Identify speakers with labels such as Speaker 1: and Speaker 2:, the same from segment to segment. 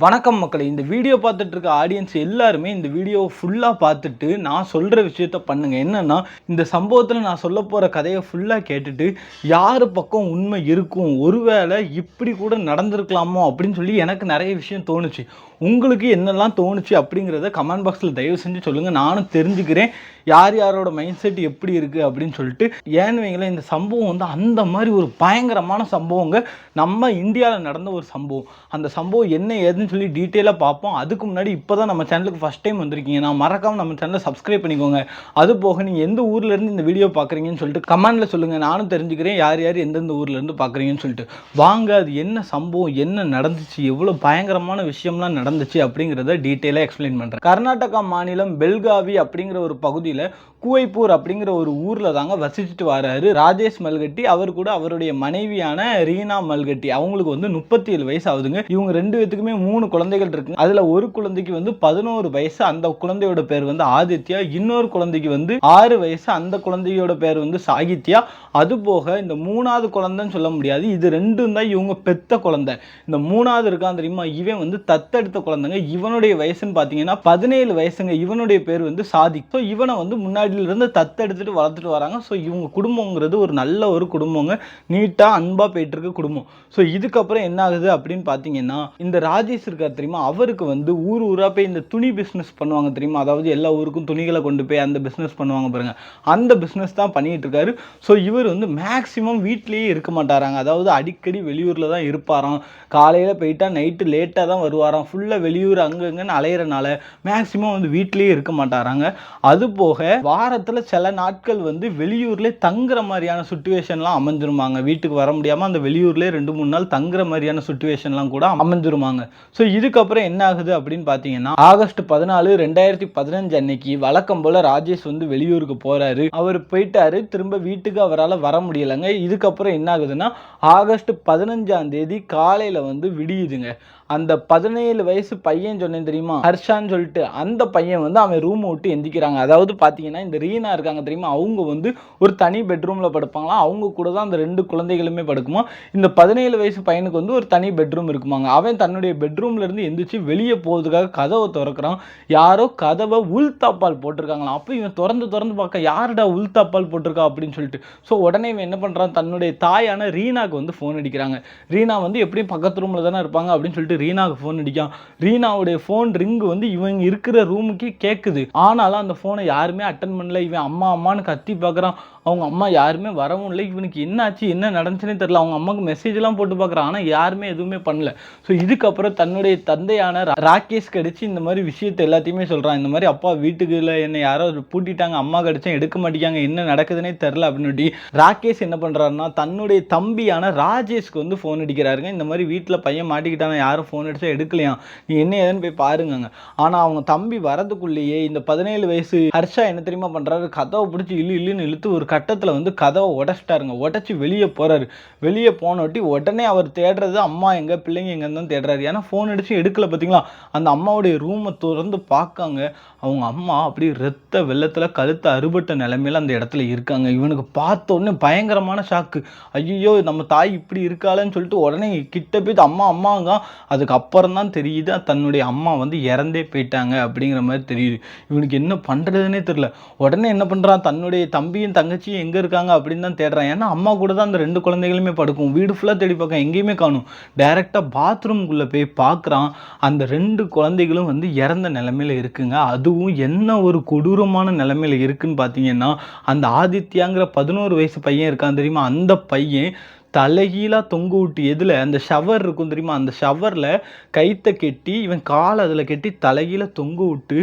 Speaker 1: வணக்கம் மக்களே. இந்த வீடியோ பார்த்துட்டு இருக்க ஆடியன்ஸ் எல்லாருமே இந்த வீடியோவை ஃபுல்லாக பார்த்துட்டு நான் சொல்கிற விஷயத்த பண்ணுங்க. என்னன்னா, இந்த சம்பவத்தில் நான் சொல்ல போகிற கதையை ஃபுல்லாக கேட்டுட்டு யார் பக்கம் உண்மை இருக்கும், ஒருவேளை இப்படி கூட நடந்திருக்கலாமோ அப்படின்னு சொல்லி எனக்கு நிறைய விஷயம் தோணுச்சு. உங்களுக்கு என்னெல்லாம் தோணுச்சு அப்படிங்கிறத கமெண்ட் பாக்ஸில் தயவு செஞ்சு சொல்லுங்கள். நானும் தெரிஞ்சுக்கிறேன் யார் யாரோட மைண்ட் செட் எப்படி இருக்குது அப்படின்னு சொல்லிட்டு. ஏன்னு வைங்களேன், இந்த சம்பவம் வந்து அந்த மாதிரி ஒரு பயங்கரமான சம்பவங்க. நம்ம இந்தியாவில் நடந்த ஒரு சம்பவம். அந்த சம்பவம் என்ன ஏதுன்னு சொல்லி டீட்டெயிலாக பார்ப்போம். அதுக்கு முன்னாடி இப்போ தான் நம்ம சேனலுக்கு ஃபஸ்ட் டைம் வந்திருக்கீங்க, நான் மறக்காமல் நம்ம சேனலை சப்ஸ்கிரைப் பண்ணிக்கோங்க. அது போக நீங்கள் எந்த ஊர்லேருந்து இந்த வீடியோ பார்க்குறீங்கன்னு சொல்லிட்டு கமெண்ட்டில் சொல்லுங்கள். நானும் தெரிஞ்சுக்கிறேன் யார் யார் எந்தெந்த ஊர்லேருந்து பார்க்குறீங்கன்னு சொல்லிட்டு. வாங்க, அது என்ன சம்பவம், என்ன நடந்துச்சு, எவ்வளோ பயங்கரமான விஷயம்லாம் நடந்துச்சு அப்படிங்கிறத டீட்டெயிலாக எக்ஸ்பிளைன் பண்ணுறேன். கர்நாடகா மாநிலம் பெல்காவி அப்படிங்கிற ஒரு பகுதியில் குவைப்பூர் அப்படிங்கிற ஒரு ஊரில் தாங்க வசிச்சுட்டு வராரு ராஜேஷ் மல்கட்டி. அவர் கூட அவருடைய மனைவியான ரீனா மல்கட்டி. அவங்களுக்கு வந்து 37 வயசு ஆகுதுங்க. இவங்க ரெண்டு பேத்துக்குமே 3 குழந்தைகள் இருக்கு. அதில் ஒரு குழந்தைக்கு வந்து 11 வயசு, அந்த குழந்தையோட பேர் வந்து ஆதித்யா. இன்னொரு குழந்தைக்கு வந்து 6 வயசு, அந்த குழந்தையோட பேர் வந்து சாகித்யா. அது போக இந்த 3வது குழந்தைன்னு சொல்ல முடியாது, இது ரெண்டும் தான் இவங்க பெத்த குழந்தை. இந்த 3வது இருக்கான் தெரியுமா, இவன் வந்து தத்தெடுத்த குழந்தைங்க. இவனுடைய வயசுன்னு பார்த்தீங்கன்னா 17 வயசுங்க. இவனுடைய பேர் வந்து சாதிக். ஸோ இவனை வந்து முன்னாடியிலிருந்து தத்தெடுத்துட்டு வளர்த்துட்டு வராங்க. ஸோ இவங்க குடும்பங்கிறது ஒரு நல்ல ஒரு குடும்பங்க, நீட்டாக அன்பாக போயிட்டு இருக்க குடும்பம். ஸோ இதுக்கப்புறம் என்ன ஆகுது அப்படின்னு பார்த்தீங்கன்னா, இந்த ராஜேஷ் இருக்கார் தெரியுமா, அவருக்கு வந்து ஊர் ஊராக போய் இந்த துணி பிஸ்னஸ் பண்ணுவாங்க தெரியுமா, அதாவது எல்லா ஊருக்கும் துணிகளை கொண்டு போய் அந்த பிஸ்னஸ் பண்ணுவாங்க பாருங்க, அந்த பிஸ்னஸ் தான் பண்ணிட்டு இருக்காரு. ஸோ இவர் வந்து மேக்சிமம் வீட்லேயே இருக்க மாட்டாராங்க. அதாவது அடிக்கடி வெளியூரில் தான் இருப்பாராம். காலையில் போயிட்டா நைட்டு லேட்டாக தான் வருவாராம். ஃபுல்லாக வெளியூர் அங்கங்கன்னு அலையிறனால மேக்சிமம் வந்து வீட்லேயே இருக்க மாட்டாராங்க. அது போக வாரத்தில் சில நாட்கள் வந்து வெளியூர்லேயே தங்குற மாதிரியான சுச்சுவேஷன்லாம் அமைஞ்சிருமாங்க. வீட்டுக்கு வர முடியாமல் அந்த வெளியூர்லேயே 2-3 நாள் தங்குற மாதிரியான சுச்சுவேஷன்லாம் கூட அமைஞ்சிருமாங்க. ஸோ இதுக்கப்புறம் என்ன ஆகுது அப்படின்னு பார்த்தீங்கன்னா, ஆகஸ்ட் 14, 2015 அன்னைக்கு வழக்கம் போல் ராஜேஷ் வந்து வெளியூருக்கு போகிறாரு. அவர் போயிட்டாரு, திரும்ப வீட்டுக்கு அவரால் வர முடியலைங்க. இதுக்கப்புறம் என்ன ஆகுதுன்னா, ஆகஸ்ட் 15ஆம் தேதி காலையில் வந்து விடியுதுங்க. அந்த 17 வயசு பையன் சொன்னேன் தெரியுமா, ஹர்ஷான்னு சொல்லிட்டு, அந்த பையன் வந்து அவன் ரூமை விட்டு எந்திக்கிறாங்க. அதாவது பார்த்தீங்கன்னா, இந்த ரீனா இருக்காங்க தெரியுமா, அவங்க வந்து ஒரு தனி பெட்ரூமில் படுப்பாங்களாம். அவங்க கூட தான் அந்த 2 குழந்தைகளுமே படுக்குமா. இந்த 17 வயசு பையனுக்கு வந்து ஒரு தனி பெட்ரூம் இருக்குமாங்க. அவன் தன்னுடைய பெட்ரூம்ல இருந்து எந்திரிச்சு வெளியே போகிறதுக்காக கதவை திறக்கிறான். யாரோ கதவை உள்தாப்பால் போட்டிருக்காங்களாம். அப்போ இவன் திறந்து பார்க்க, யாருடா உள்தாப்பால் போட்டிருக்கா அப்படின்னு சொல்லிட்டு. ஸோ உடனே இவன் என்ன பண்ணுறான், தன்னுடைய தாயான ரீனாக்கு வந்து ஃபோன் அடிக்கிறாங்க. ரீனா வந்து எப்படியும் பக்கத்து ரூமில் தானே இருப்பாங்க அப்படின்னு சொல்லிட்டு ரீனாவுக்கு ஃபோன் அடிக்கான். ரீனாவுடைய ஃபோன் ரிங்கு வந்து இவங்க இருக்கிற ரூமுக்கே கேட்குது. ஆனாலும் அந்த ஃபோனை யாருமே அட்டன் பண்ணல. இவன் அம்மா அம்மான்னு கத்தி பார்க்குறான். அவங்க அம்மா யாருமே வரவும் இல்லை. இவனுக்கு என்னாச்சு, என்ன நடந்துச்சுன்னே தெரியல. அவங்க அம்மாவுக்கு மெசேஜ்லாம் போட்டு பார்க்குறான், ஆனால் யாருமே எதுவுமே பண்ணல. ஸோ இதுக்கப்புறம் தன்னுடைய தந்தையான ராகேஷ் கடிச்சு இந்த மாதிரி விஷயத்தை எல்லாத்தையுமே சொல்கிறான். இந்த மாதிரி அப்பா வீட்டுக்கு இல்லை, என்னை யாரோ பூட்டிட்டாங்க, அம்மா கடிச்சா எடுக்க மாட்டேங்காங்க, என்ன நடக்குதுன்னே தெரில அப்படின்னு. ராகேஷ் என்ன பண்ணுறாருன்னா, தன்னுடைய தம்பியான ராஜேஷ்க்கு வந்து ஃபோன் அடிக்கிறாருங்க. இந்த மாதிரி வீட்டில் பையன் மாட்டிக்கிட்டாங்க, யாரும் ஃபோன் அடிச்சா எடுக்கலையா, நீ என்ன ஏதுன்னு போய் பாருங்க. ஆனால் அவங்க தம்பி வரதுக்குள்ளேயே இந்த 17 வயசு ஹர்ஷா என்ன தெரியுமா பண்ணுறாரு, கதவை பிடிச்சி இல்லுன்னு இழுத்து ஒரு கட்டத்தில் வந்து கதவை உடச்சிட்டாருங்க. உடச்சி வெளியே போகிறாரு. வெளியே போனோட்டி உடனே அவர் தேடுறது அம்மா எங்கே, பிள்ளைங்க எங்கன்னு தான் தேடுறாரு. ஏன்னா ஃபோன் அடித்து எடுக்கல. பார்த்தீங்களா, அந்த அம்மாவுடைய ரூமை திறந்து பார்க்காங்க. அவங்க அம்மா அப்படி ரத்த வெள்ளத்தில் கழுத்து அறுபட்ட நிலைமையில அந்த இடத்துல இருக்காங்க. இவனுக்கு பார்த்த உடனே பயங்கரமான ஷாக்கு. ஐயோ, நம்ம தாய் இப்படி இருக்காளன்னு சொல்லிட்டு உடனே கிட்ட போய் அம்மாங்க. அதுக்கப்புறம் தான் தெரியுது தன்னுடைய அம்மா வந்து இறந்தே போயிட்டாங்க அப்படிங்கிற மாதிரி தெரியுது. இவனுக்கு என்ன பண்ணுறதுனே தெரியல. உடனே என்ன பண்ணுறான், தன்னுடைய தம்பியும் தங்கச்சியும் எங்கே இருக்காங்க அப்படின்னு தான் தேடுறான். ஏன்னா அம்மா கூட தான் அந்த 2 குழந்தைகளுமே படுக்கும். வீடு ஃபுல்லாக தேடி பார்க்க எங்கேயுமே காணும். டைரெக்டாக பாத்ரூம்குள்ளே போய் பார்க்குறான். அந்த 2 குழந்தைகளும் வந்து இறந்த நிலைமையில் இருக்குங்க. அதுவும் என்ன ஒரு கொடூரமான நிலைமையில் இருக்குன்னு பார்த்தீங்கன்னா, அந்த ஆதித்யாங்கிற 11 வயசு பையன் இருக்கான் தெரியுமா, அந்த பையன் தலைகீழாக தொங்க விட்டு, எதில் அந்த ஷவர் இருக்கும் தெரியுமா, அந்த ஷவரில் கைத்தை கெட்டி இவன் காலை அதில் கெட்டி தலைகீழ தொங்க விட்டு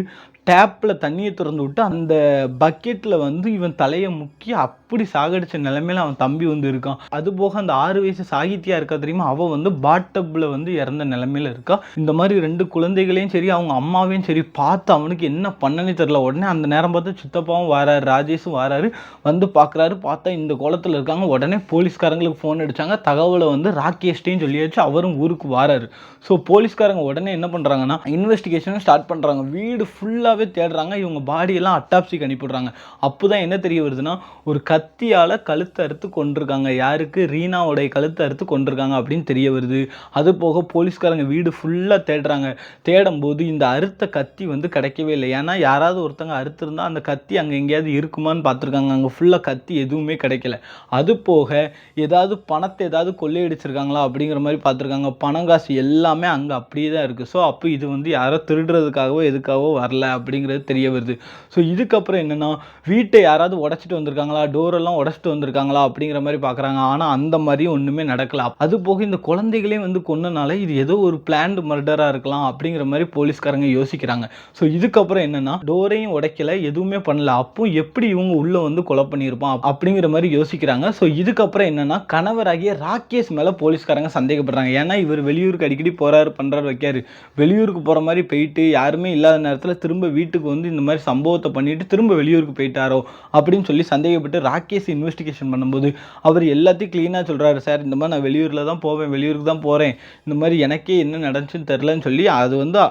Speaker 1: டேப்பில் தண்ணியை திறந்து விட்டு அந்த பக்கெட்டில் வந்து இவன் தலையை முக்கி அப்படி சாகடிச்ச நிலைமையில அவன் தம்பி வந்து இருக்கான். அதுபோக அந்த 6 வயசு சாகித்யா இருக்கா தெரியுமா, அவள் வந்து பாட்டப்பில் வந்து இறந்த நிலைமையில இருக்கா. இந்த மாதிரி 2 குழந்தைகளையும் சரி அவங்க அம்மாவையும் சரி பார்த்து அவனுக்கு என்ன பண்ணனே தெரில. உடனே அந்த நேரம் பார்த்து சித்தப்பாவும் வராரு, ராஜேஷும் வராரு. வந்து பார்க்குறாரு, பார்த்தா இந்த கோலத்தில் இருக்காங்க. உடனே போலீஸ்காரங்களுக்கு ஃபோன் அடித்தாங்க. தகவலை வந்து ராகேஷ்டையும் சொல்லியாச்சு. அவரும் ஊருக்கு வராரு. ஸோ போலீஸ்காரங்க உடனே என்ன பண்ணுறாங்கன்னா, இன்வெஸ்டிகேஷனும் ஸ்டார்ட் பண்ணுறாங்க. வீடு ஃபுல்லாகவே தேடுறாங்க. இவங்க பாடியெல்லாம் அட்டாப்சிக்கு அனுப்பிடுறாங்க. அப்போ தான் என்ன தெரிய வருதுன்னா, ஒரு கத்தியால் கழுத்தை அறுத்து கொண்டிருக்காங்க. யாருக்கு? ரீனாவுடைய கழுத்தை அறுத்து கொண்டிருக்காங்க அப்படின்னு தெரிய வருது. அது போக போலீஸ்காரங்க வீடு ஃபுல்லாக தேடுறாங்க. தேடும்போது இந்த அறுத்த கத்தி வந்து கிடைக்கவே இல்லை. ஏன்னா யாராவது ஒருத்தங்க அறுத்துருந்தா அந்த கத்தி அங்கே எங்கேயாவது இருக்குமான்னு பார்த்துருக்காங்க. அங்கே ஃபுல்லாக கத்தி எதுவுமே கிடைக்கல. அது போக ஏதாவது பணத்தை ஏதாவது கொள்ளையடிச்சிருக்காங்களா அப்படிங்கிற மாதிரி பார்த்துருக்காங்க. பணம் காசு எல்லாமே அங்கே அப்படியே தான் இருக்குது. ஸோ அப்போ இது வந்து யாரோ திருடுறதுக்காகவோ எதுக்காகவோ வரல அப்படிங்கிறது தெரிய வருது. ஸோ இதுக்கப்புறம் என்னென்னா வீட்டை யாராவது உடச்சிட்டு வந்திருக்காங்களா, டோரெல்லாம் உடச்சிட்டு வந்திருக்காங்களா அப்படிங்கிற மாதிரி பார்க்குறாங்க. ஆனால் அந்த மாதிரி ஒன்றுமே நடக்கல. அது போக இந்த குழந்தைகளே வந்து கொன்னனால இது ஏதோ ஒரு பிளான்டு மர்டராக இருக்கலாம் அப்படிங்கிற மாதிரி போலீஸ்காரங்க யோசிக்கிறாங்க. ஸோ இதுக்கப்புறம் என்னென்னா டோரையும் உடைக்கல, எதுவுமே பண்ணல. அப்போ எப்படி இவங்க உள்ளே வந்து கொலை பண்ணியிருப்பான் அப்படிங்கிற மாதிரி யோசிக்கிறாங்க. ஸோ இதுக்கப்புறம் என்னென்னா கணவராகிய ராகேஷ் மேலே போலீஸ்காரங்க சந்தேகப்படுறாங்க. ஏன்னா இவர் வெளியூருக்கு அடிக்கடி போகிறாரு, பண்ணுறாரு, வைக்காரு. வெளியூருக்கு போகிற மாதிரி போயிட்டு யாருமே இல்லாத நேரத்தில் திரும்ப வீட்டுக்கு வந்து இந்த மாதிரி சம்பவத்தை பண்ணிட்டு திரும்ப வெளியூருக்கு போயிட்டாரோ அப்படின்னு சொல்லி சந்தேகப்பட்டு ராகேஷ் இன்வெஸ்டிகேஷன் பண்ணும்போது அவர் எல்லாத்தையும் க்ளீனாக சொல்கிறாரு. சார் இந்த மாதிரி நான் வெளியூரில் தான் போவேன், வெளியூருக்கு தான் போகிறேன், இந்த மாதிரி எனக்கே என்ன நடந்துச்சுன்னு தெரிலன்னு சொல்லி அது வந்து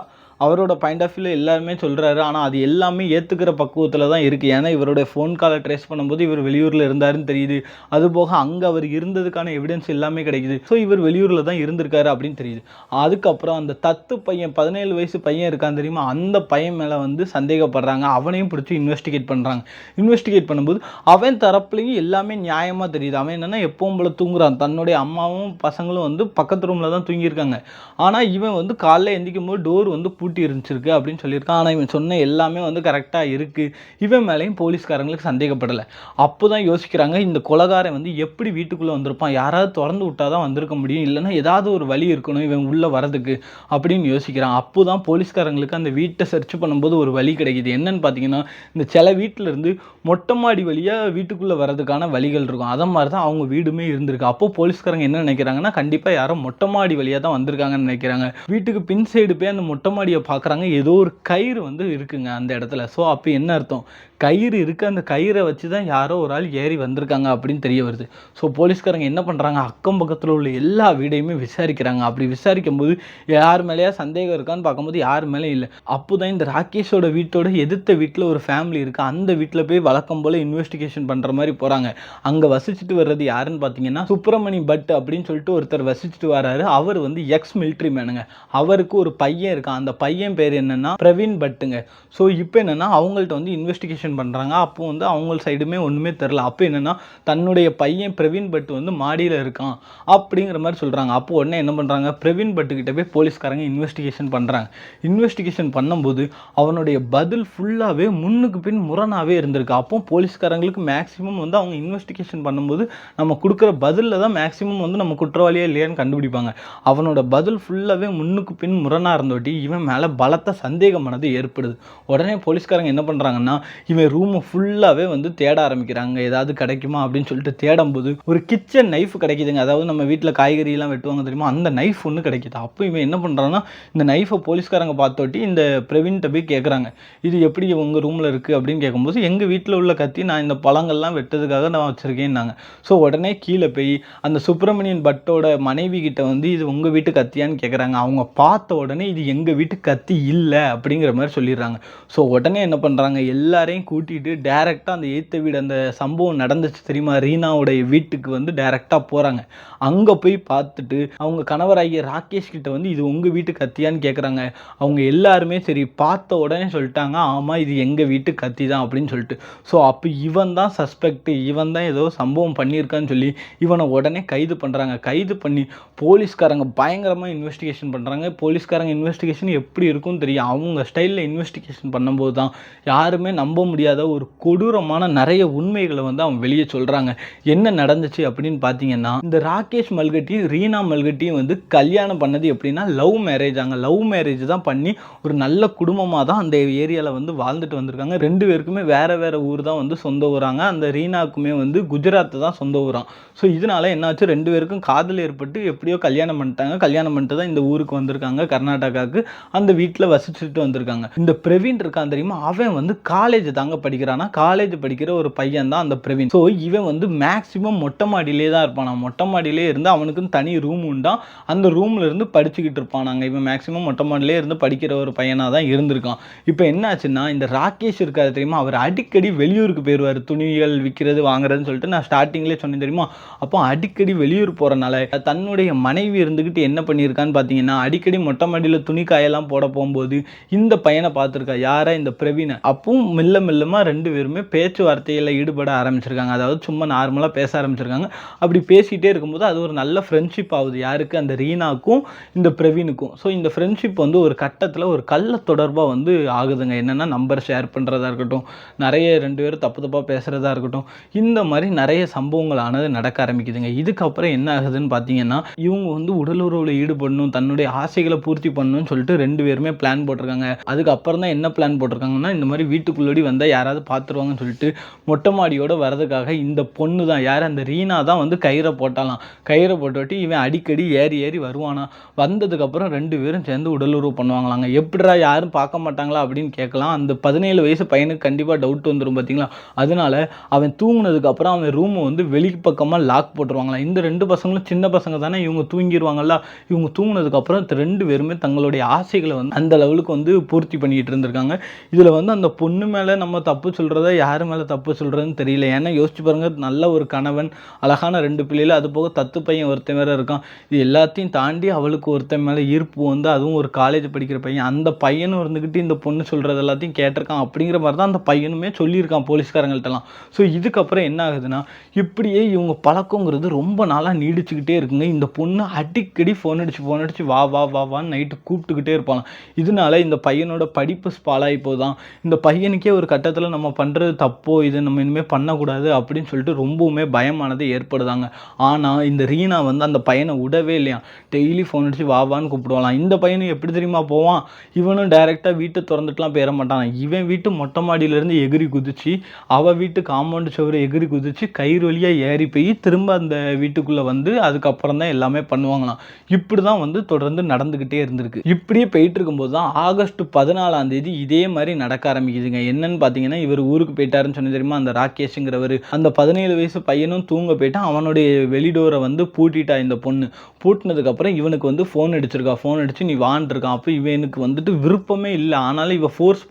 Speaker 1: அவரோட பாயிண்ட் ஆஃப் வியூவில் எல்லாருமே சொல்கிறாரு. ஆனால் அது எல்லாமே ஏற்றுக்கிற பக்குவத்தில் தான் இருக்குது. ஏன்னா இவருடைய ஃபோன் காலை ட்ரேஸ் பண்ணும்போது இவர் வெளியூரில் இருந்தாருன்னு தெரியுது. அதுபோக அங்கே அவர் இருந்ததுக்கான எவிடன்ஸ் எல்லாமே கிடைக்குது. ஸோ இவர் வெளியூரில் தான் இருந்திருக்காரு அப்படின்னு தெரியுது. அதுக்கப்புறம் அந்த தத்து பையன் 17 வயசு பையன் இருக்கான் தெரியுமா, அந்த பையன் மேலே வந்து சந்தேகப்படுறாங்க. அவனையும் பிடிச்சி இன்வெஸ்டிகேட் பண்ணுறாங்க. இன்வெஸ்டிகேட் பண்ணும்போது அவன் தரப்புலையும் எல்லாமே நியாயமாக தெரியுது. அவன் என்னென்னா எப்பவும் போல தூங்குறான். தன்னுடைய அம்மாவும் பசங்களும் வந்து பக்கத்து ரூமில் தான் தூங்கியிருக்காங்க. ஆனால் இவன் வந்து காலைல எந்திக்கும் போது டோர் வந்து பூட்டி இருந்துச்சிருக்கு அப்படின்னு சொல்லியிருக்கான். ஆனால் இவன் சொன்ன எல்லாமே வந்து கரெக்டாக இருக்குது. இவன் மேலேயும் போலீஸ்காரங்களுக்கு சந்தேகப்படலை. அப்போ தான் யோசிக்கிறாங்க, இந்த கொலைகாரன் வந்து எப்படி வீட்டுக்குள்ளே வந்திருப்பான், யாராவது திறந்து விட்டால் தான் வந்திருக்க முடியும், இல்லைன்னா ஏதாவது ஒரு வழி இருக்கணும் இவன் உள்ளே வரதுக்கு அப்படின்னு யோசிக்கிறான். அப்போ தான் போலீஸ்காரங்களுக்கு அந்த வீட்டை சர்ச் பண்ணும்போது ஒரு வழி கிடைக்குது. என்னன்னு பார்த்தீங்கன்னா இந்த சில வீட்டில் இருந்து மொட்டை மாடி வழியாக வீட்டுக்குள்ளே வரதுக்கான வழிகள் இருக்கும். அதை மாதிரி தான் அவங்க வீடுமே இருந்திருக்கு. அப்போ போலீஸ்காரங்க என்ன நினைக்கிறாங்கன்னா கண்டிப்பாக யாரோ மொட்டை மாடி வழியாக தான் வந்திருக்காங்கன்னு நினைக்கிறாங்க. வீட்டுக்கு பின் சைடு போய் அந்த மொட்டை மாடியை பார்க்குறாங்க. ஏதோ ஒரு கயிறு வந்து இருக்குங்க அந்த இடத்துல. ஸோ அப்போ என்ன அர்த்தம், கயிறு இருக்குது, அந்த கயிறை வச்சு தான் யாரோ ஒரு ஆள் ஏறி வந்திருக்காங்க அப்படின்னு தெரிய வருது. ஸோ போலீஸ்காரங்க என்ன பண்ணுறாங்க, அக்கம் பக்கத்தில் உள்ள எல்லா வீடையுமே விசாரிக்கிறாங்க. அப்படி விசாரிக்கும் போது யார் மேலேயா சந்தேகம் இருக்கான்னு பார்க்கும்போது யார் மேலே இல்லை. அப்போ தான் இந்த ராகேஷோட வீட்டோட எதிர்த்த வீட்டில் ஒரு ஃபேமிலி இருக்குது. அந்த வீட்டில் போய் வழக்கம் போல் இன்வெஸ்டிகேஷன் பண்ணுற மாதிரி போகிறாங்க. அங்கே வசிச்சுட்டு வர்றது யாருன்னு பார்த்தீங்கன்னா சுப்பிரமணி பட் அப்படின்னு சொல்லிட்டு ஒருத்தர் வசிச்சுட்டு வராரு. அவர் வந்து எக்ஸ் மிலிட்ரி மேனுங்க. அவருக்கு ஒரு பையன் இருக்கான். அந்த பையன் பேர் என்னன்னா பிரவீன் பட்டுங்க. ஸோ இப்போ என்னன்னா அவங்கள்ட்ட வந்து இன்வெஸ்டிகேஷன் பண்ணுறாங்க. அப்போ வந்து அவங்க சைடுமே ஒன்றுமே தெரில. அப்போ என்னன்னா தன்னுடைய பையன் பிரவீன் பட் வந்து மாடியில் இருக்கான் அப்படிங்கிற மாதிரி சொல்கிறாங்க. அப்போ உடனே என்ன பண்ணுறாங்க, பிரவீன் பட்டுக்கிட்ட போய் போலீஸ்காரங்க இன்வெஸ்டிகேஷன் பண்ணுறாங்க. இன்வெஸ்டிகேஷன் பண்ணும்போது அவனுடைய பதில் ஃபுல்லாகவே முன்னுக்கு பின் முரணாகவே இருந்திருக்கு. அப்போ போலீஸ்காரங்களுக்கு மேக்ஸிமம் வந்து அவங்க இன்வெஸ்டிகேஷன் பண்ணும்போது நம்ம கொடுக்குற பதிலில் தான் மேக்ஸிமம் வந்து நம்ம குற்றவாளியே இல்லையான்னு கண்டுபிடிப்பாங்க. அவனோட பதில் ஃபுல்லாகவே முன்னுக்கு பின் முரணாக இருந்தோட்டி இவன் மேலே பலத்த சந்தேகமானது ஏற்படுது. உடனே போலீஸ்காரங்க என்ன பண்ணுறாங்கன்னா இவன் ரூமை ஃபுல்லாகவே வந்து தேட ஆரம்பிக்கிறாங்க. ஏதாவது கிடைக்குமா அப்படின்னு சொல்லிட்டு தேடும்போது ஒரு கிச்சன் நைஃப் கிடைக்குதுங்க. அதாவது நம்ம வீட்டில் காய்கறியெல்லாம் வெட்டுவாங்க தெரியுமா, அந்த நைஃப் ஒன்று கிடைக்குது. அப்போ இவன் என்ன பண்ணுறான்னா இந்த நைஃபை போலீஸ்காரங்க பார்த்தோட்டி இந்த பிரவீன்கிட்ட போய் கேட்குறாங்க, இது எப்படி உங்கள் ரூமில் இருக்குது அப்படின்னு கேட்கும்போது எங்கள் வீட்டில் உள்ள கத்தி நான் இந்த பழங்கள்லாம் வெட்டதுக்காக நான் வச்சுருக்கேன்னாங்க. ஸோ உடனே கீழே போய் அந்த சுப்பிரமணியன் பட்டோட மனைவி கிட்ட வந்து இது உங்கள் வீட்டு கத்தியான்னு கேட்குறாங்க. அவங்க பார்த்த உடனே இது எங்கள் வீட்டு கத்தி இல்லை அப்படிங்கிற மாதிரி சொல்லிடுறாங்க. ஸோ உடனே என்ன பண்ணுறாங்க, எல்லாரையும் கூட்டிகிட்டு டேரெக்டாக அந்த எய்த்த வீடு அந்த சம்பவம் நடந்துச்சு தெரியுமா ரீனாவுடைய வீட்டுக்கு வந்து டேரெக்டாக போகிறாங்க. அங்கே போய் பார்த்துட்டு அவங்க கணவராகிய ராகேஷ் கிட்ட வந்து இது உங்கள் வீட்டு கத்தியான்னு கேட்குறாங்க. அவங்க எல்லாருமே சரி பார்த்த உடனே சொல்லிட்டாங்க, ஆமாம் இது எங்கள் வீட்டு கத்தி தான் அப்படின்னு சொல்லிட்டு. ஸோ அப்போ இவன் தான் சஸ்பெக்ட், இவன் தான் ஏதோ சம்பவம் பண்ணியிருக்கான்னு சொல்லி இவனை உடனே கைது பண்ணுறாங்க. கைது பண்ணி போலீஸ்காரங்க பயங்கரமாக இன்வெஸ்டிகேஷன் பண்ணுறாங்க. போலீஸ்காரங்க இன்வெஸ்டிகேஷன் எப்படி இருக்கும்னு தெரியும். அவங்க ஸ்டைலில் இன்வெஸ்டிகேஷன் பண்ணும்போது தான் யாருமே நம்ப முடியாத ஒரு கொடூரமான நிறைய உண்மைகளை வந்து அவங்க வெளியே சொல்கிறாங்க. என்ன நடந்துச்சு அப்படின்னு பார்த்தீங்கன்னா இந்த ராகேஷ் மல்கட்டியும் ரீனா மல்கட்டியும் வந்து கல்யாணம் பண்ணது எப்படின்னா லவ் மேரேஜ். அங்கே லவ் மேரேஜ் தான் பண்ணி ஒரு நல்ல குடும்பமாக தான் அந்த ஏரியாவில் வந்து வாழ்ந்துட்டு வந்திருக்காங்க. ரெண்டு பேருக்குமே வேறு வேறு ஊர் தான் வந்து சொந்த ஊராங்க. அந்த ரீனாவுக்குமே வந்து குஜராத் தான் சொந்த ஊரான். ஸோ இதனால என்னாச்சு, ரெண்டு பேருக்கும் காதல் ஏற்பட்டு எப்படியோ கல்யாணம் பண்ணிட்டாங்க. கல்யாணம் பண்ணிட்டு தான் இந்த ஊருக்கு வந்திருக்காங்க, கர்நாடகாவுக்கு. அந்த வீட்டில் வசிச்சுட்டு வந்திருக்காங்க. இந்த பிரவீன் இருக்கான் தெரியுமா, அவன் வந்து காலேஜ் தாங்க அங்கே படிக்கிறானா காலேஜ் படிக்கிற ஒரு பையன் தான் அந்த பிரவீன். ஸோ இவன் வந்து மேக்ஸிமம் மொட்டை மாடியிலே தான் இருப்பான். மொட்டை மாடியிலே இருந்து அவனுக்குன்னு தனி ரூம் உண்டா, அந்த ரூமில் இருந்து படிச்சுக்கிட்டு இருப்பானாங்க. இவன் மேக்ஸிமம் மொட்டை மாடியிலே இருந்து படிக்கிற ஒரு பையனாக தான் இருந்திருக்கான். இப்போ என்ன ஆச்சுன்னா, இந்த ராகேஷ் இருக்காது தெரியுமா, அவர் அடிக்கடி வெளியூருக்கு போயிடுவார். துணிகள் விற்கிறது வாங்குறதுன்னு சொல்லிட்டு நான் ஸ்டார்டிங்லேயே சொன்னேன் தெரியுமா. அப்போ அடிக்கடி வெளியூர் போகிறனால தன்னுடைய மனைவி இருந்துக்கிட்டு என்ன பண்ணியிருக்கான்னு பார்த்தீங்கன்னா, அடிக்கடி மொட்டை மாடியில் துணி காயெல்லாம் போட போகும்போது இந்த பையனை பார்த்துருக்கா. யாரை? இந்த பிரவீனை. அப்பவும் மெல்ல மெல்லமாக ரெண்டு பேருமே பேச்சுவார்த்தையில் ஈடுபட ஆரம்பிச்சிருக்காங்க. அதாவது சும்மா நார்மலாக பேச ஆரம்பிச்சிருக்காங்க. அப்படி பேசிகிட்டே இருக்கும்போது அது ஒரு நல்ல ஃப்ரெண்ட்ஷிப் ஆகுது. யாருக்கு? அந்த ரீனாக்கும் இந்த பிரவீனுக்கும். ஸோ இந்த ஃப்ரெண்ட்ஷிப் வந்து ஒரு கட்டத்தில் ஒரு கள்ள தொடர்பாக வந்து ஆகுதுங்க. என்னென்னா நம்பர் ஷேர் பண்ணுறதா இருக்கட்டும், நிறைய ரெண்டு பேரும் தப்பு தப்பாக பேசுகிறதா இருக்கட்டும், இந்த மாதிரி நிறைய சம்பவங்களானது நடக்க ஆரம்பிக்குதுங்க. இதுக்கப்புறம் என்ன ஆகுதுன்னு பார்த்தீங்கன்னா, இவங்க வந்து உடலுறவில் ஈடுபடணும், தன்னுடைய ஆசைகளை பூர்த்தி பண்ணணும்னு சொல்லிட்டு ரெண்டு பேருமே பிளான் போட்டிருக்காங்க. அதுக்கப்புறம் தான் என்ன பிளான் போட்டிருக்காங்கன்னா, இந்த மாதிரி வீட்டுக்குள்ளோடி வந்தால் யாராவது பார்த்துருவாங்கன்னு சொல்லிட்டு மொட்டை மாடியோடு வரதுக்காக இந்த பொண்ணு தான், யார்? அந்த ரீனா தான் வந்து கயிறை போட்டாலாம். கயிறை போட்டுவிட்டு இவன் அடிக்கடி ஏறி ஏறி வருவானா. வந்ததுக்கப்புறம் ரெண்டு பேரும் சேர்ந்து உடலுறவு பண்ணுவாங்களாங்க. எப்படிடா யாரும் பார்க்க மாட்டாங்களா அப்படின்னு கேட்கலாம். அந்த 17 வயசு பையனுக்கு கண்டிப்பாக டவுட் வந்துடும் பார்த்தீங்களா. அதனால அவன் தூங்குனதுக்கப்புறம் அவன் ரூமை வந்து வெளி பக்கமாக லாக் போட்டுருவாங்களாம். இந்த ரெண்டு பசங்களும் சின்ன பசங்க தானே, இவங்க தூங்கிடுவாங்கல்ல. இவங்க தூங்குனதுக்கப்புறம் ரெண்டு பேருமே தங்களுடைய ஆசைகளை வந்து அந்த லெவலுக்கு வந்து பூர்த்தி பண்ணிக்கிட்டு இருந்திருக்காங்க. இதில் வந்து அந்த பொண்ணு மேலே நம்ம தப்பு சொல்கிறத யார் மேலே தப்பு சொல்கிறதுன்னு தெரியல. ஏன்னா யோசிச்சு பாருங்க, நல்ல ஒரு கணவன், அழகான ரெண்டு பிள்ளைகள், அது போக தத்து பையன் ஒருத்தன் வேற இருக்கான். இது எல்லாத்தையும் தாண்டி அவளுக்கு ஒருத்தன் மேலே ஈர்ப்பு வந்து, அதுவும் ஒரு காலேஜ் படிக்கிற பையன். அந்த பையனும் இருந்துக்கிட்டு இந்த பொண்ணு சொல்கிறது எல்லாத்தையும் கேட்டிருக்கான். அப்படிங்கிற மாதிரி தான் அந்த பையனுமே சொல்லியிருக்கான் போலீஸ்காரங்கள்ட்டலாம். ஸோ இதுக்கப்புறம் என்ன ஆகுதுன்னா, இப்படியே இவங்க பழக்கங்கிறது ரொம்ப நாளாக நீடிச்சுக்கிட்டே இருக்குங்க. இந்த பொண்ணு அடிக்கடி ஃபோன் அடிச்சு வா வா வா வான்னு நைட்டு கூப்பிட்டுக்கிட்டே இருப்பாங்க. இதனால இந்த பையனோட படிப்பு ஸ்பாலாகி போதான். இந்த பையனுக்கே ஒரு கட்டத்தில் நம்ம பண்ணுறது தப்போ, இதை நம்ம இனிமேல் பண்ணக்கூடாது அப்படின்னு சொல்லிட்டு ரொம்பவுமே பயமானது ஏற்படுதாங்க. ஆனால் இந்த ரீனா வந்து அந்த பையனை விடவே இல்லையா. டெய்லி ஃபோன் அடிச்சு வாவான்னு கூப்பிடுவாளாம். இந்த பையனும் எப்படி தெரியுமா போவான், இவனும் டைரெக்டாக வீட்டை திறந்துட்டுலாம் போயிட மாட்டான். இவன் வீட்டு மொட்டை மாடியிலேருந்து எகிரி குதிச்சு, அவள் வீட்டு காம்பவுண்டு சுவரை எகிரி குதிச்சு, கயிறு வழியாக ஏறி போய் திரும்ப அந்த வீட்டுக்குள்ளே வந்து அதுக்கப்புறம் தான் எல்லாமே பண்ணுவாங்களாம். இப்படி தான் வந்து தொடர்ந்து நடந்துக்கிட்டே இருந்திருக்கு. இப்படியே போயிட்டு இருக்கும்போது தான் ஆகஸ்ட் 14ஆம் தேதி இதே மாதிரி நடக்க ஆரம்பிக்குதுங்க. என்னன்னு பார்த்தீங்கன்னா, இவர் ஊருக்கு போயிட்டாருன்னு சொன்ன தெரியுமா, அந்த ராகேஷுங்கிறவர். அந்த 17 வயசு பையனும் தூங்க போயிட்டான். அவனுடைய வெளிடோரை வந்து பூட்டிட்டா இந்த பொண்ணு. பூட்டினதுக்கப்புறம் இவனுக்கு வந்து ஃபோன் அடிச்சிருக்கா. ஃபோன் அடிச்சு நீ வான்ருக்கான். அப்போ இவனுக்கு வந்துட்டு விருப்பமே இல்லை. ஆனாலும் இவன் ஃபோர்ஸ்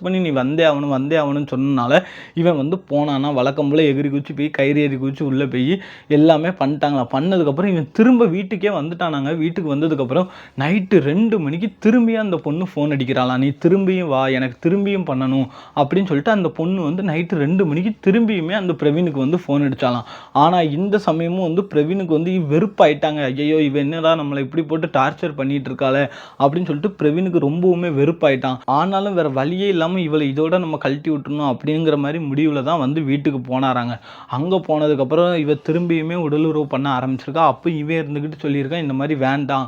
Speaker 1: பண்ணி நீ வந்தே ஆகணும்னு சொன்னனால இவன் வந்து போனானா. வழக்கம் போல் எகிரி குச்சி போய் கயிறு ஏறி குச்சி உள்ளே போய் எல்லாமே பண்ணிட்டாங்களா. பண்ணதுக்கப்புறம் இவன் திரும்ப வீட்டுக்கே வந்துட்டானாங்க. வீட்டுக்கு வந்ததுக்கப்புறம் நைட்டு 2 மணிக்கு திரும்பியும் அந்த பொண்ணு ஃபோன் அடிக்கிறாளாம். நீ திரும்பியும் வா, எனக்கு திரும்பியும் பண்ணணும் அப்படின்னு சொல்லிட்டு அந்த பொண்ணு வந்து நைட்டு 2 மணிக்கு திரும்பியுமே அந்த பிரவீனுக்கு வந்து ஃபோன் அடித்தாலாம். ஆனால் இந்த சமயமும் வந்து பிரவீனுக்கு வந்து வெறுப்பாயிட்டாங்க. ஐயோ இவன் என்னடா நம்மளை இப்படி போட்டு டார்ச்சர் பண்ணிட்டு இருக்காளே அப்படின்னு சொல்லிட்டு பிரவீனுக்கு ரொம்பவுமே வெறுப்பாயிட்டான். ஆனாலும் வேற வழியே இல்லாமல் இவளை இதோட நம்ம கழட்டி விட்டுறணும் அப்படிங்கிற மாதிரி முடிவில் தான் வந்து வீட்டுக்கு போனாராங்க. அங்கே போனதுக்கப்புறம் இவ திரும்பியுமே உடலுறவு பண்ண ஆரம்பிச்சிருக்கா. அப்போ இவன் இருந்துக்கிட்டு சொல்லியிருக்கான், இந்த மாதிரி வேண்டாம்,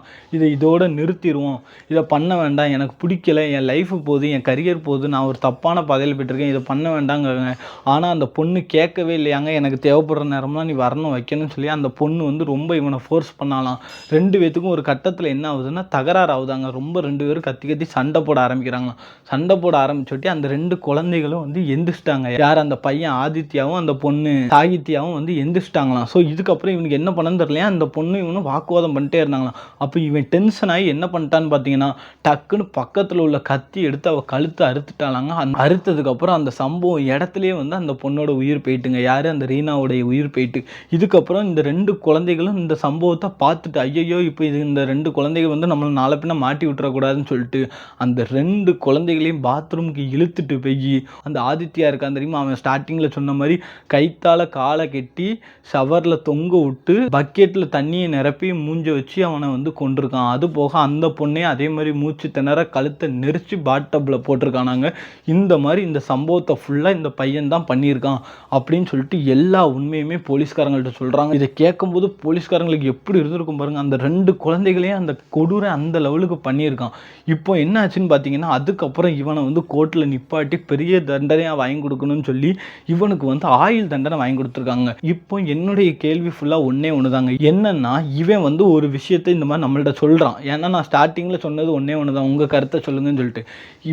Speaker 1: இதோட நிறுத்திடுவோம், இதை பண்ண வேண்டாம், எனக்கு பிடிக்கல, என் லைஃபு போகுது, என் கரியர் போகுது, நான் ஒரு தப்பான பாதையில் போயிட்டுருக்கேன், இதை பண்ண வேண்டாங்க. ஆனால் அந்த பொண்ணு கேட்கவே இல்லையாங்க. எனக்கு தேவைப்படுற நேரம்லாம் நீ வரணும் வைக்கணும்னு சொல்லி அந்த பொண்ணு வந்து ரொம்ப இவனை ஃபோர்ஸ் பண்ணாலாம். ரெண்டு பேத்துக்கும் ஒரு கட்டத்தில் என்ன ஆகுதுன்னா தகராறு ஆகுதாங்க. ரொம்ப ரெண்டு பேரும் கத்தி கத்தி சண்டை போட ஆரம்பிக்கிறாங்களாம். சண்டை போட ஆரம்பிச்சோட்டி அந்த ரெண்டு குழந்தைகளும் வந்து எந்திரிச்சிட்டாங்க. யார்? அந்த பையன் ஆதித்யாவும் அந்த பொண்ணு சாகித்யாவும் வந்து எந்திரிச்சிட்டாங்களாம். ஸோ இதுக்கப்புறம் இவனுக்கு என்ன பண்ணன்னு தெரியலையா, அந்த பொண்ணு இவனும் வாக்குவாதம் பண்ணிட்டே இருந்தாங்களாம். அப்போ இவன் டென்ஷன் ஆகி என்ன பண்ணிட்டான்னு பார்த்தீங்கன்னா, டக்குன்னு பக்கத்தில் உள்ள கத்தி எடுத்து அவள் கழுத்தை அறுத்துட்டாலாங்க. அறுத்ததுக்கப்புறம் அந்த சம்பவம் இடத்துலையே வந்து அந்த பொண்ணோட உயிர் போயிட்டுங்க. யார்? அந்த ரீனாவுடைய உயிர் போயிட்டு. இதுக்கப்புறம் இந்த ரெண்டு குழந்தைகளும் இந்த சம்பவத்தை பார்த்துட்டு ஐயோ இப்போ இது இந்த ரெண்டு குழந்தைகள் வந்து நம்மளை நாளை பின்ன மாட்டி விட்டுறக்கூடாதுன்னு சொல்லிட்டு அந்த ரெண்டு குழந்தைகளையும் பாத்ரூமுக்கு இழுத்துட்டு போய் அந்த ஆதித்யா இருக்கான் தெரியுமா, அவன் ஸ்டார்டிங்கில் சொன்ன மாதிரி கைத்தால் காலை கட்டி ஷவரில் தொங்க விட்டு பக்கெட்டில் தண்ணியை நிரப்பி மூஞ்ச வச்சு அவனை வந்து கொண்டிருக்கான். அது போக அந்த பொண்ணே அதே மாதிரி மூச்சு திணற கழுத்தை நெரிச்சு பாட்டப்பில் போட்டிருக்கானாங்க. இந்த மாதிரி இந்த சம்பவத்தை ஃபுல்லாக இந்த பையன் தான் பண்ணியிருக்கான் அப்படின்னு சொல்லிட்டு எல்லா உண்மையுமே போலீஸ்காரங்கள்ட்ட சொல்கிறாங்க. இதை கேட்கும்போது போலீஸ்காரங்களுக்கு எப்படி இருந்திருக்கும் பாருங்க. அந்த ரெண்டு குழந்தைகளையும் அந்த கொடூரை அந்த லெவலுக்கு பண்ணியிருக்கான். இப்போ என்ன ஆச்சுன்னு பார்த்தீங்கன்னா, அதுக்கப்புறம் இவனை வந்து கோர்ட்டில் நிப்பாட்டி பெரிய தண்டனையாக வாங்கி கொடுக்கணும்னு சொல்லி இவனுக்கு வந்து ஆயுள் தண்டனை வாங்கி கொடுத்துருக்காங்க. இப்போ என்னுடைய கேள்வி ஃபுல்லாக ஒன்றே ஒன்று தாங்க. என்னன்னா, இவன் வந்து ஒரு விஷயத்தை இந்த மாதிரி நம்மள்ட்ட சொல்கிறான். ஏன்னா நான் ஸ்டார்டிங்கில் சொன்னது ஒன்றே ஒன்று தான், உங்கள் கருத்தை சொல்லுங்கன்னு சொல்லிட்டு.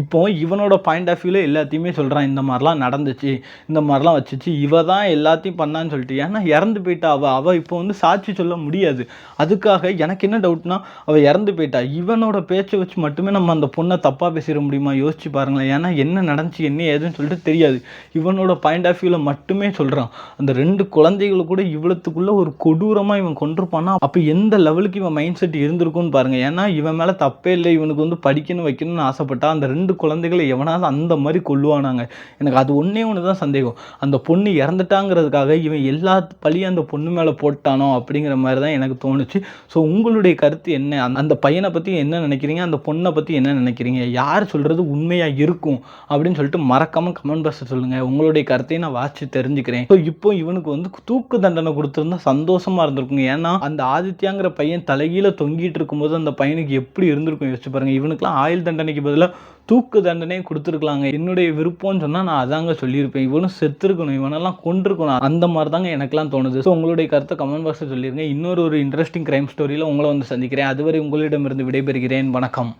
Speaker 1: இப்போ இவனோட பாயிண்ட் ஆஃப் வியூவில் எல்லாத்தையுமே சொல்கிறான், இந்த மாதிரிலாம் நடந்துச்சு, இந்த மாதிரிலாம் வச்சுச்சு, இவ தான் எல்லாத்தையும் பண்ணான்னு சொல்லிட்டு. ஏன்னா இறந்து போயிட்டா அவள் இப்போ வந்து சாட்சி சொல்ல முடியாது. அதுக்காக எனக்கு என்ன டவுட்னா, அவள் இறந்து போயிட்டா, இவனோட பேச்சை வச்சு மட்டுமே நம்ம அந்த பொண்ணை தப்பாக பேசிட முடியுமா? யோசிச்சு பாருங்களேன். ஏன்னா என்ன நடந்துச்சு என்ன ஏதுன்னு சொல்லிட்டு தெரியாது. இவனோட பாயிண்ட் ஆஃப் வியூவில் மட்டுமே சொல்கிறான். அந்த 2 குழந்தைகளை கூட இவ்வளத்துக்குள்ள ஒரு கொடூரமாக இவன் கொண்டிருப்பானா, அப்போ எந்த லெவலுக்கு இவன் மைண்ட் செட் இருந்திருக்கும்னு பாருங்க. ஏன்னா இவன் மேலே தப்பே இல்லை, இவனுக்கு வந்து படிக்கணும் வைக்கணும்னு ஆசைப்பட்டா அந்த 2 குழந்தைகளை எவனாவது அந்த மாதிரி கொல்லுவானாங்க? எனக்கு அது ஒன்றே ஒன்று தான் சந்தேகம். அந்த பொண்ணு இறந்துட்டாங்கிறதுக்காக இவன் எல்லா பழியும் அந்த பொண்ணு மேலே போட்டானோ அப்படிங்கிற மாதிரி தான் எனக்கு தோணுச்சு. ஸோ உங்களுடைய கருத்து என்ன? அந்த பையனை பற்றி என்ன நினைக்கிறீங்க? அந்த பொண்ணை பற்றி என்ன நினைக்கிறீங்க? யார் சொல்கிறது உண்மையாக இருக்கும் அப்படின்னு சொல்லிட்டு மறக்காமல் கமெண்ட் பாக்ஸில் சொல்லுங்கள். உங்களுடைய கருத்தையும் நான் வாசித்து தெரிஞ்சுக்கிறேன். ஸோ இப்போ இவனுக்கு வந்து தூக்கு தண்டனை கொடுத்துருந்தா சந்தோஷமாக இருந்திருக்குங்க. ஏன்னா அந்த ஆதித்யாங்கிற பையன் தலைகீழ தொங்கிட்டு இருக்கும்போது அந்த பையனுக்கு எப்படி இருந்திருக்கும் யோசிச்சு பாருங்கள். இவனுக்குலாம் ஆயுள் தண்டனைக்கு பதிலாக தூக்கு தண்டனையே கொடுத்துருக்கலாங்க. என்னுடைய விருப்பம்னு சொன்னால் நான் அதாங்க சொல்லியிருப்பேன். இவனும் செத்துருக்கணும், இவனெல்லாம் கொண்டிருக்கணும். அந்த மாதிரி தாங்க எனக்குலாம் தோணுது. ஸோ உங்களுடைய கருத்தை கமெண்ட் பாக்ஸில் சொல்லிடுங்க. இன்னொரு இன்ட்ரெஸ்டிங் கிரைம் ஸ்டோரியில் உங்களை வந்து சந்திக்கிறேன். அதுவரை உங்களிடமிருந்து விடைபெறுகிறேன். வணக்கம்.